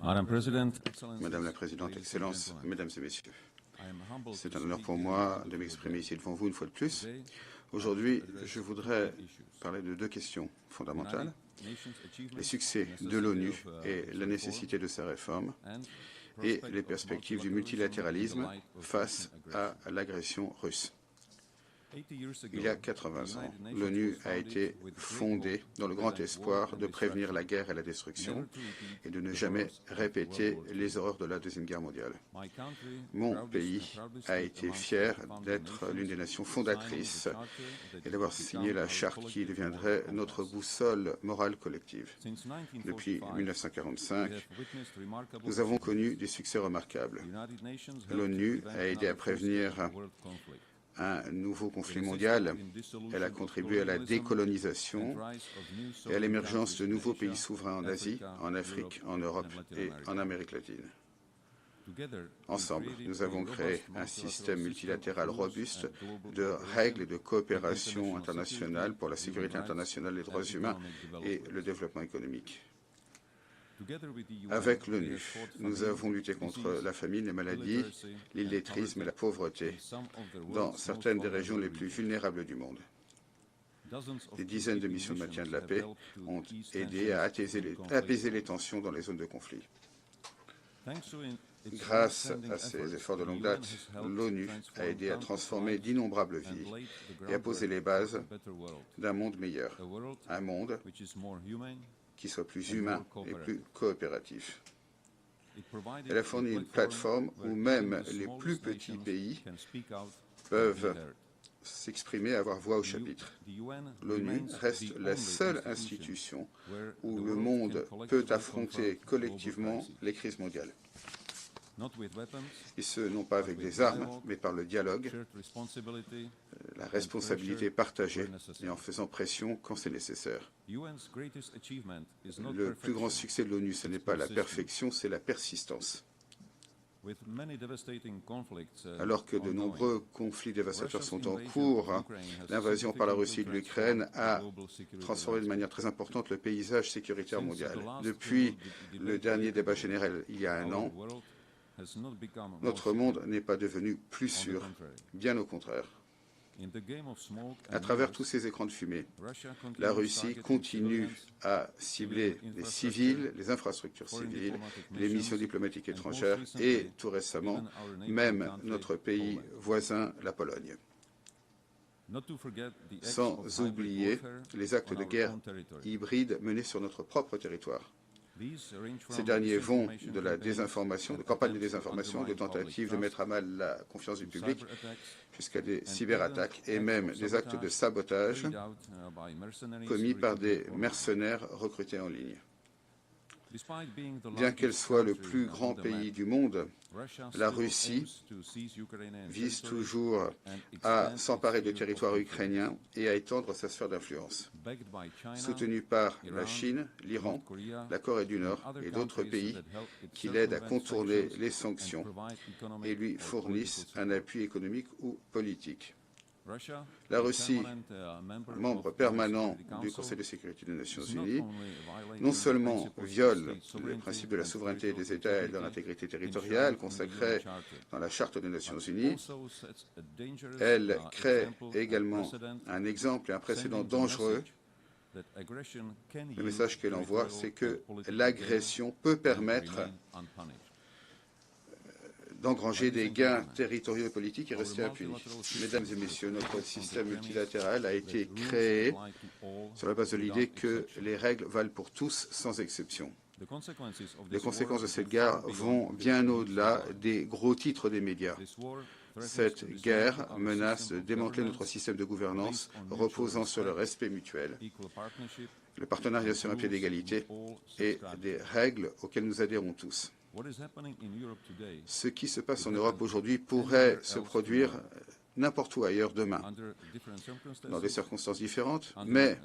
Madame la Présidente, Excellences, Mesdames et Messieurs, c'est un honneur pour moi de m'exprimer ici devant vous une fois de plus. Aujourd'hui, je voudrais parler de deux questions fondamentales. Les succès de l'ONU et la nécessité de sa réforme et les perspectives du multilatéralisme face à l'agression russe. Il y a 80 ans, l'ONU a été fondée dans le grand espoir de prévenir la guerre et la destruction et de ne jamais répéter les horreurs de la Deuxième Guerre mondiale. Mon pays a été fier d'être l'une des nations fondatrices et d'avoir signé la charte qui deviendrait notre boussole morale collective. Depuis 1945, nous avons connu des succès remarquables. L'ONU a aidé à prévenir un nouveau conflit mondial. Elle a contribué à la décolonisation et à l'émergence de nouveaux pays souverains en Asie, en Afrique, en Europe et en Amérique latine. Ensemble, nous avons créé un système multilatéral robuste de règles et de coopération internationale pour la sécurité internationale, les droits humains et le développement économique. Avec l'ONU, nous avons lutté contre la famine, les maladies, l'illettrisme et la pauvreté dans certaines des régions les plus vulnérables du monde. Des dizaines de missions de maintien de la paix ont aidé à apaiser les tensions dans les zones de conflit. Grâce à ces efforts de longue date, l'ONU a aidé à transformer d'innombrables vies et à poser les bases d'un monde meilleur, un monde qui soit plus humain et plus coopératif. Elle a fourni une plateforme où même les plus petits pays peuvent s'exprimer, avoir voix au chapitre. L'ONU reste la seule institution où le monde peut affronter collectivement les crises mondiales. Et ce, non pas avec des armes, mais par le dialogue, la responsabilité partagée et en faisant pression quand c'est nécessaire. Le plus grand succès de l'ONU, ce n'est pas la perfection, c'est la persistance. Alors que de nombreux conflits dévastateurs sont en cours, l'invasion par la Russie de l'Ukraine a transformé de manière très importante le paysage sécuritaire mondial. Depuis le dernier débat général il y a un an, notre monde n'est pas devenu plus sûr, bien au contraire. À travers tous ces écrans de fumée, la Russie continue à cibler les civils, les infrastructures civiles, les missions diplomatiques étrangères et, tout récemment, même notre pays voisin, la Pologne. Sans oublier les actes de guerre hybrides menés sur notre propre territoire. Ces derniers vont de la désinformation, de campagnes de désinformation, de tentatives de mettre à mal la confiance du public, jusqu'à des cyberattaques et même des actes de sabotage commis par des mercenaires recrutés en ligne. Bien qu'elle soit le plus grand pays du monde, la Russie vise toujours à s'emparer de territoires ukrainiens et à étendre sa sphère d'influence. Soutenue par la Chine, l'Iran, la Corée du Nord et d'autres pays qui l'aident à contourner les sanctions et lui fournissent un appui économique ou politique. La Russie, membre permanent du Conseil de sécurité des Nations Unies, non seulement viole le principe de la souveraineté des États et de leur intégrité territoriale consacré dans la Charte des Nations Unies, elle crée également un exemple et un précédent dangereux. Le message qu'elle envoie, c'est que l'agression peut permettre d'engranger des gains territoriaux et politiques et rester impuni. Mesdames et messieurs, notre système multilatéral a été créé sur la base de l'idée que les règles valent pour tous sans exception. Les conséquences de cette guerre vont bien au-delà des gros titres des médias. Cette guerre menace de démanteler notre système de gouvernance reposant sur le respect mutuel, le partenariat sur un pied d'égalité et des règles auxquelles nous adhérons tous. Ce qui se passe en Europe aujourd'hui pourrait se produire n'importe où ailleurs demain, dans des circonstances différentes, mais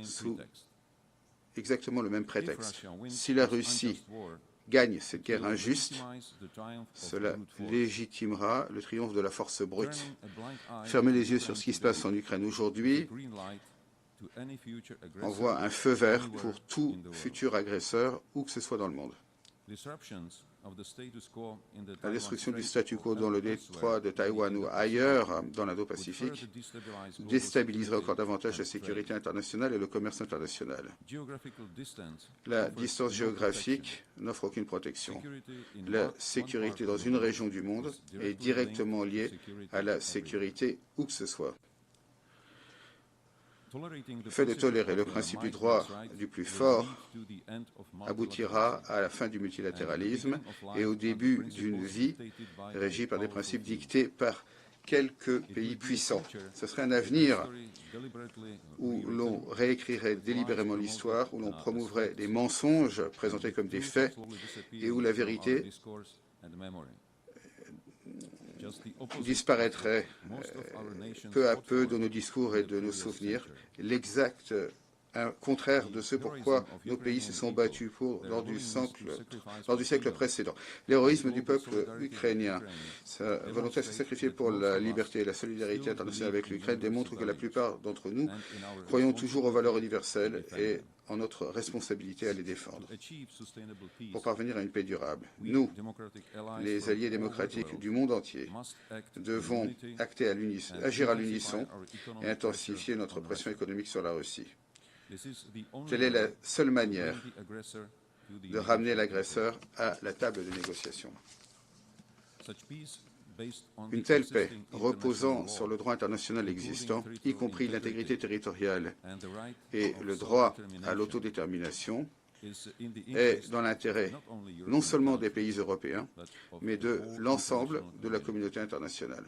sous exactement le même prétexte. Si la Russie gagne cette guerre injuste, cela légitimera le triomphe de la force brute. Fermer les yeux sur ce qui se passe en Ukraine aujourd'hui envoie un feu vert pour tout futur agresseur, où que ce soit dans le monde. La destruction du statu quo dans le détroit de Taïwan ou ailleurs dans l'Indo-Pacifique déstabiliserait encore davantage la sécurité internationale et le commerce international. La distance géographique n'offre aucune protection. La sécurité dans une région du monde est directement liée à la sécurité où que ce soit. Le fait de tolérer le principe du droit du plus fort aboutira à la fin du multilatéralisme et au début d'une vie régie par des principes dictés par quelques pays puissants. Ce serait un avenir où l'on réécrirait délibérément l'histoire, où l'on promouvrait des mensonges présentés comme des faits et où la vérité disparaîtrait peu à peu de nos discours et de nos souvenirs, l'exact contraire de ce pourquoi nos pays se sont battus lors du siècle précédent. L'héroïsme du peuple ukrainien, sa volonté de se sacrifier pour la liberté et la solidarité internationale avec l'Ukraine démontre que la plupart d'entre nous croyons toujours aux valeurs universelles et en notre responsabilité à les défendre. Pour parvenir à une paix durable, nous, les alliés démocratiques du monde entier, devons agir à l'unisson et intensifier notre pression économique sur la Russie. Telle est la seule manière de ramener l'agresseur à la table de négociation. Une telle paix, reposant sur le droit international existant, y compris l'intégrité territoriale et le droit à l'autodétermination, est dans l'intérêt non seulement des pays européens, mais de l'ensemble de la communauté internationale.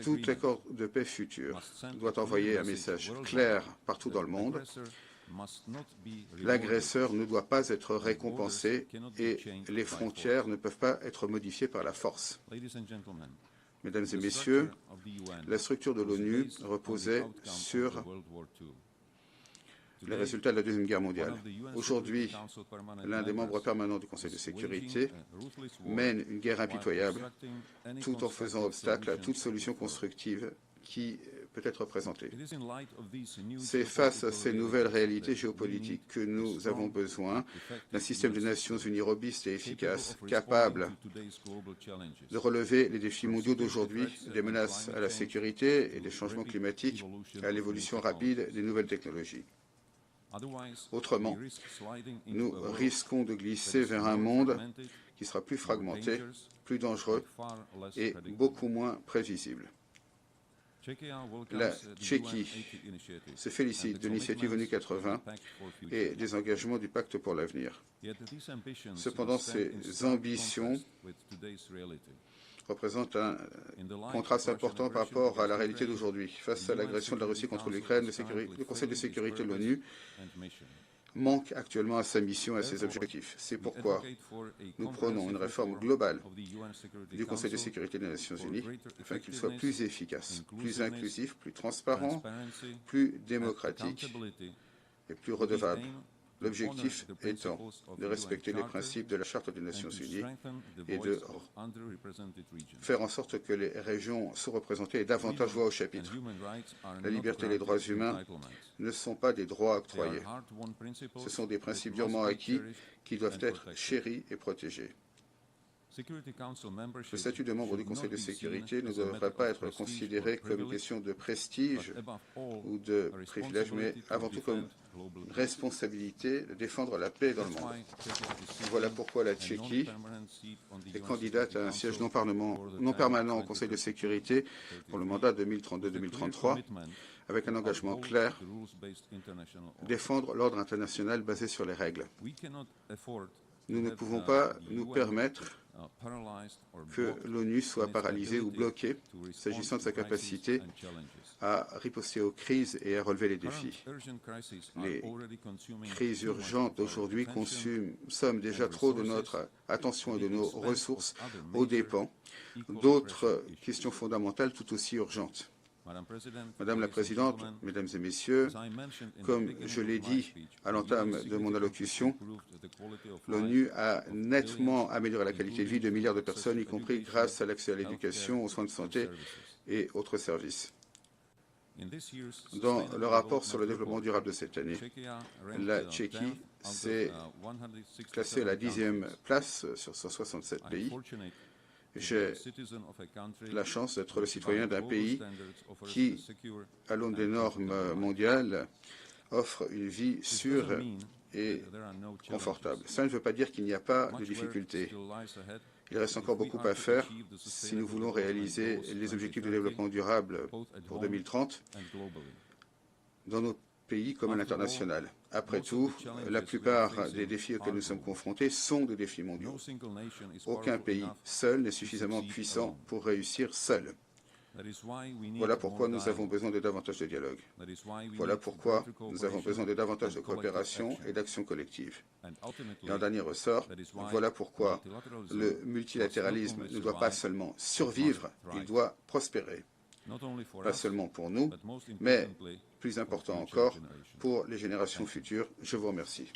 Tout accord de paix futur doit envoyer un message clair partout dans le monde. L'agresseur ne doit pas être récompensé et les frontières ne peuvent pas être modifiées par la force. Mesdames et messieurs, la structure de l'ONU reposait sur les résultats de la Deuxième Guerre mondiale. Aujourd'hui, l'un des membres permanents du Conseil de sécurité mène une guerre impitoyable tout en faisant obstacle à toute solution constructive qui peut être présentée. C'est face à ces nouvelles réalités géopolitiques que nous avons besoin d'un système des Nations Unies robuste et efficace, capable de relever les défis mondiaux d'aujourd'hui, des menaces à la sécurité et des changements climatiques, à l'évolution rapide des nouvelles technologies. Autrement, nous risquons de glisser vers un monde qui sera plus fragmenté, plus dangereux et beaucoup moins prévisible. La Tchéquie se félicite de l'initiative ONU 80 et des engagements du Pacte pour l'avenir. Cependant, ces ambitions représente un contraste important par rapport à la réalité d'aujourd'hui. Face à l'agression de la Russie contre l'Ukraine, le Conseil de sécurité de l'ONU manque actuellement à sa mission et à ses objectifs. C'est pourquoi nous prônons une réforme globale du Conseil de sécurité des Nations Unies afin qu'il soit plus efficace, plus inclusif, plus transparent, plus démocratique et plus redevable. L'objectif étant de respecter les principes de la Charte des Nations Unies et de faire en sorte que les régions sous-représentées aient davantage voix au chapitre. La liberté et les droits humains ne sont pas des droits octroyés. Ce sont des principes durement acquis qui doivent être chéris et protégés. Le statut de membre du Conseil de sécurité ne devrait pas être considéré comme une question de prestige ou de privilège, mais avant tout comme une responsabilité de défendre la paix dans le monde. Voilà pourquoi la Tchéquie est candidate à un siège non permanent au Conseil de sécurité pour le mandat 2032-2033, avec un engagement clair, défendre l'ordre international basé sur les règles. Nous ne pouvons pas nous permettre que l'ONU soit paralysée ou bloquée s'agissant de sa capacité à riposter aux crises et à relever les défis. Les crises urgentes d'aujourd'hui consomment déjà trop de notre attention et de nos ressources aux dépens d'autres questions fondamentales tout aussi urgentes. Madame la Présidente, Mesdames et Messieurs, comme je l'ai dit à l'entame de mon allocution, l'ONU a nettement amélioré la qualité de vie de milliards de personnes, y compris grâce à l'accès à l'éducation, aux soins de santé et autres services. Dans le rapport sur le développement durable de cette année, la Tchéquie s'est classée à la 10e place sur 167 pays. J'ai la chance d'être le citoyen d'un pays qui, à l'aune des normes mondiales, offre une vie sûre et confortable. Ça ne veut pas dire qu'il n'y a pas de difficultés. Il reste encore beaucoup à faire si nous voulons réaliser les objectifs de développement durable pour 2030 dans nos pays comme à l'international. Après tout, la plupart des défis auxquels nous sommes confrontés sont des défis mondiaux. Aucun pays seul n'est suffisamment puissant pour réussir seul. Voilà pourquoi nous avons besoin de davantage de dialogue. Voilà pourquoi nous avons besoin de davantage de coopération et d'action collective. Et en dernier ressort, voilà pourquoi le multilatéralisme ne doit pas seulement survivre, il doit prospérer. Pas seulement pour nous, mais plus important encore, pour les générations futures. Je vous remercie.